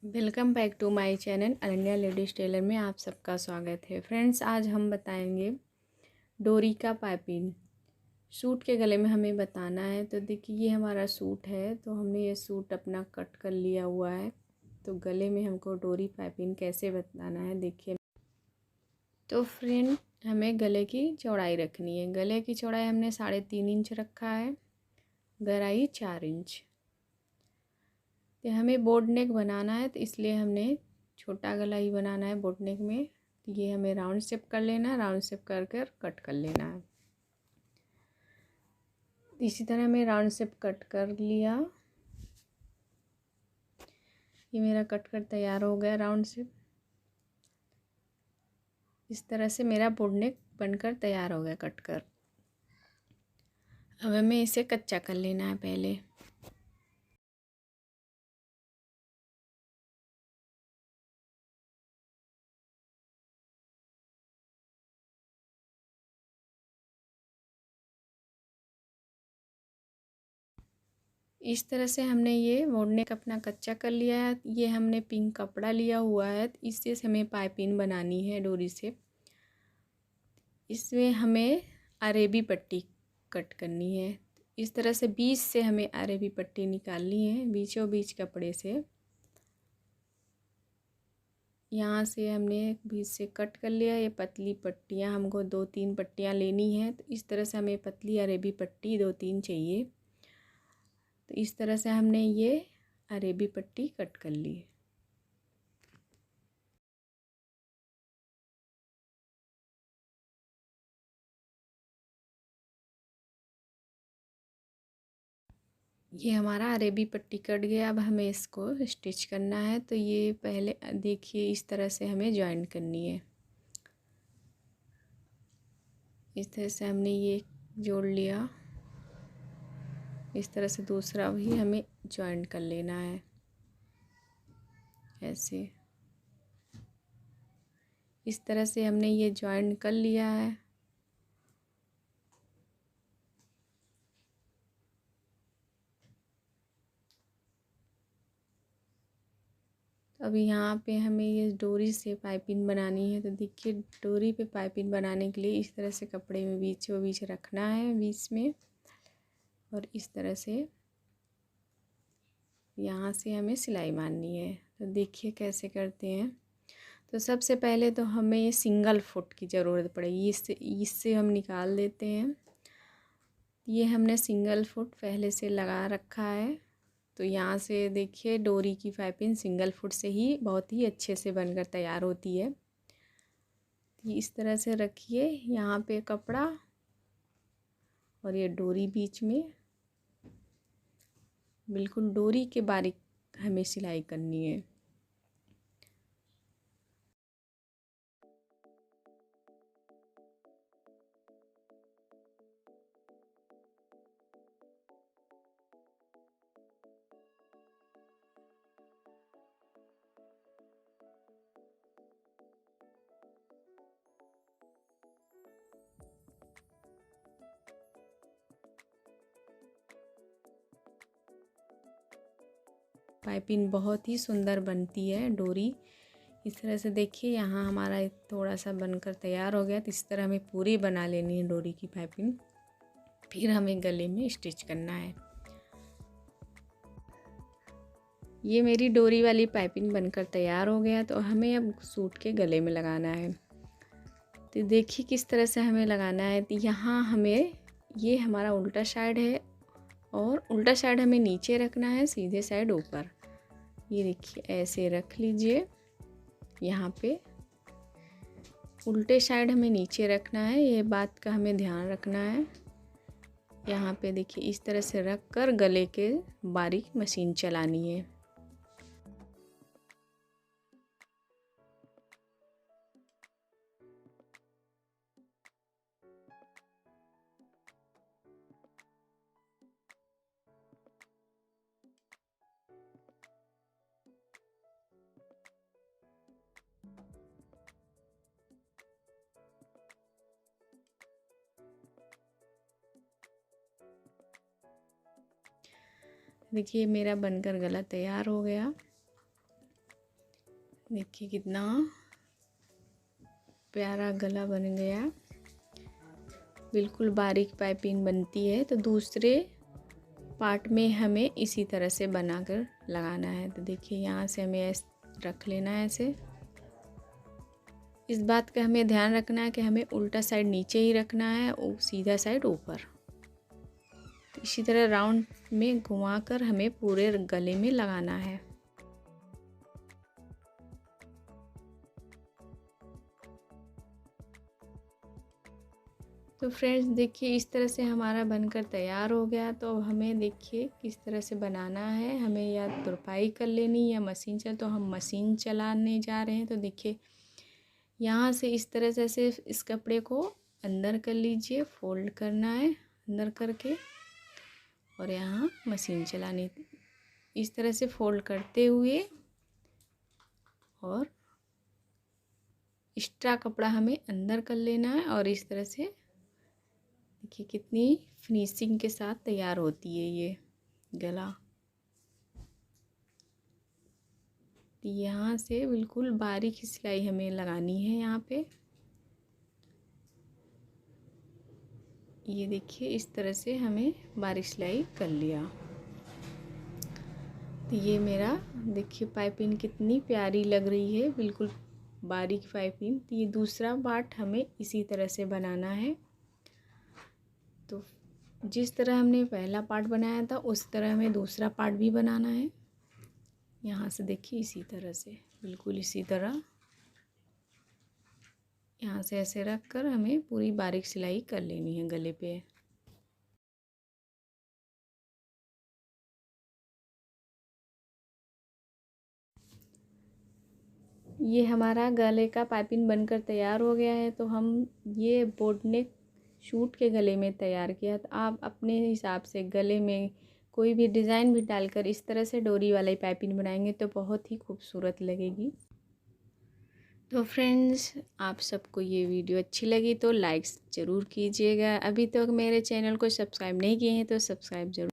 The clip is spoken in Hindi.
Welcome back to my channel Ananya ladies tailor में आप सबका स्वागत है। फ्रेंड्स, आज हम बताएंगे डोरी का पाइपिंग। सूट के गले में हमें बताना है। तो देखिए, ये हमारा सूट है, तो हमने ये सूट अपना कट कर लिया हुआ है। तो गले में हमको डोरी पाइपिंग कैसे बताना है, देखिए। तो फ्रेंड, हमें गले की चौड़ाई रखनी है। गले की चौड़ाई हमने 3.5 इंच रखा है, गहराई 4 इंच। तो हमें बोट नेक बनाना है, तो इसलिए हमने छोटा गला ही बनाना है बोट नेक में। तो ये हमें राउंड शेप कर लेना है, राउंड शेप कर कर कट कर लेना है। इसी तरह मैं राउंड शेप कट कर लिया। ये मेरा कट कर तैयार हो गया राउंड शेप। इस तरह से मेरा बोट नेक बनकर तैयार हो गया कट कर। अब हमें इसे कच्चा कर लेना है पहले। इस तरह से हमने ये बोट नेक अपना कच्चा कर लिया है। ये हमने पिंक कपड़ा लिया हुआ है, इससे हमें पाइपिंग बनानी है डोरी से। इसमें हमें अरेबी पट्टी कट करनी है। इस तरह से बीच से हमें अरेबी पट्टी निकालनी है, बीचों बीच कपड़े से। यहाँ से हमने बीच से कट कर लिया। ये पतली पट्टियाँ हमको 2-3 पट्टियाँ लेनी है। तो इस तरह से हमें पतली अरेबी पट्टी 2-3 चाहिए। तो इस तरह से हमने ये अरेबी पट्टी कट कर ली। ये हमारा अरेबी पट्टी कट गया। अब हमें इसको स्टिच करना है। तो ये पहले देखिए, इस तरह से हमें जॉइन करनी है। इस तरह से हमने ये जोड़ लिया। इस तरह से दूसरा भी हमें जॉइन कर लेना है, ऐसे। इस तरह से हमने ये जॉइन कर लिया है। अब यहाँ पे हमें ये डोरी से पाइपिंग बनानी है। तो देखिए, डोरी पे पाइपिंग बनाने के लिए इस तरह से कपड़े में बीचों बीच रखना है, बीच में। और इस तरह से यहाँ से हमें सिलाई मारनी है। तो देखिए कैसे करते हैं। तो सबसे पहले तो हमें ये सिंगल फुट की ज़रूरत पड़ेगी। इससे हम निकाल देते हैं। ये हमने सिंगल फुट पहले से लगा रखा है। तो यहाँ से देखिए, डोरी की पाइपिंग सिंगल फुट से ही बहुत ही अच्छे से बनकर तैयार होती है। ये इस तरह से रखिए, यहाँ पे कपड़ा और ये डोरी बीच में। बिल्कुल डोरी के बारीक हमें सिलाई करनी है। पाइपिंग बहुत ही सुंदर बनती है डोरी। इस तरह से देखिए, यहाँ हमारा थोड़ा सा बनकर तैयार हो गया। तो इस तरह हमें पूरी बना लेनी है डोरी की पाइपिंग। फिर हमें गले में स्टिच करना है। ये मेरी डोरी वाली पाइपिंग बनकर तैयार हो गया। तो हमें अब सूट के गले में लगाना है। तो देखिए किस तरह से हमें लगाना है। तो यहाँ हमें, ये हमारा उल्टा साइड है और उल्टा साइड हमें नीचे रखना है, सीधे साइड ऊपर। ये देखिए ऐसे रख लीजिए। यहाँ पे उल्टे साइड हमें नीचे रखना है, ये बात का हमें ध्यान रखना है। यहाँ पे देखिए इस तरह से रख कर गले के बारीक मशीन चलानी है। देखिए मेरा बनकर गला तैयार हो गया। देखिए कितना प्यारा गला बन गया। बिल्कुल बारीक पाइपिंग बनती है। तो दूसरे पार्ट में हमें इसी तरह से बनाकर लगाना है। तो देखिए यहाँ से हमें ऐसे रख लेना है ऐसे। इस बात का हमें ध्यान रखना है कि हमें उल्टा साइड नीचे ही रखना है और सीधा साइड ऊपर। तो इसी तरह राउंड में घुमाकर हमें पूरे गले में लगाना है। तो फ्रेंड्स देखिए इस तरह से हमारा बनकर तैयार हो गया। तो अब हमें देखिए किस तरह से बनाना है। हमें या तुरपाई कर लेनी या मशीन चल, तो हम मशीन चलाने जा रहे हैं। तो देखिए यहाँ से इस तरह से सिर्फ इस कपड़े को अंदर कर लीजिए, फोल्ड करना है अंदर करके, और यहाँ मशीन चलानी। इस तरह से फोल्ड करते हुए और एक्स्ट्रा कपड़ा हमें अंदर कर लेना है। और इस तरह से देखिए कितनी फिनिशिंग के साथ तैयार होती है ये गला। यहाँ से बिल्कुल बारीक सिलाई हमें लगानी है यहाँ पे। ये देखिए इस तरह से हमें बारीक सिलाई कर लिया। तो ये मेरा देखिए पाइपिंग कितनी प्यारी लग रही है, बिल्कुल बारीक पाइपिंग। तो ये दूसरा पार्ट हमें इसी तरह से बनाना है। तो जिस तरह हमने पहला पार्ट बनाया था उस तरह हमें दूसरा पार्ट भी बनाना है। यहाँ से देखिए इसी तरह से, बिल्कुल इसी तरह यहाँ से ऐसे रख कर हमें पूरी बारीक सिलाई कर लेनी है गले पे। ये हमारा गले का पाइपिंग बनकर तैयार हो गया है। तो हम ये बोट नेक सूट के गले में तैयार किया। तो आप अपने हिसाब से गले में कोई भी डिज़ाइन भी डालकर इस तरह से डोरी वाली पाइपिंग बनाएंगे तो बहुत ही खूबसूरत लगेगी। तो फ्रेंड्स आप सबको ये वीडियो अच्छी लगी तो लाइक्स ज़रूर कीजिएगा। अभी तक मेरे चैनल को सब्सक्राइब नहीं किए हैं तो सब्सक्राइब ज़रूर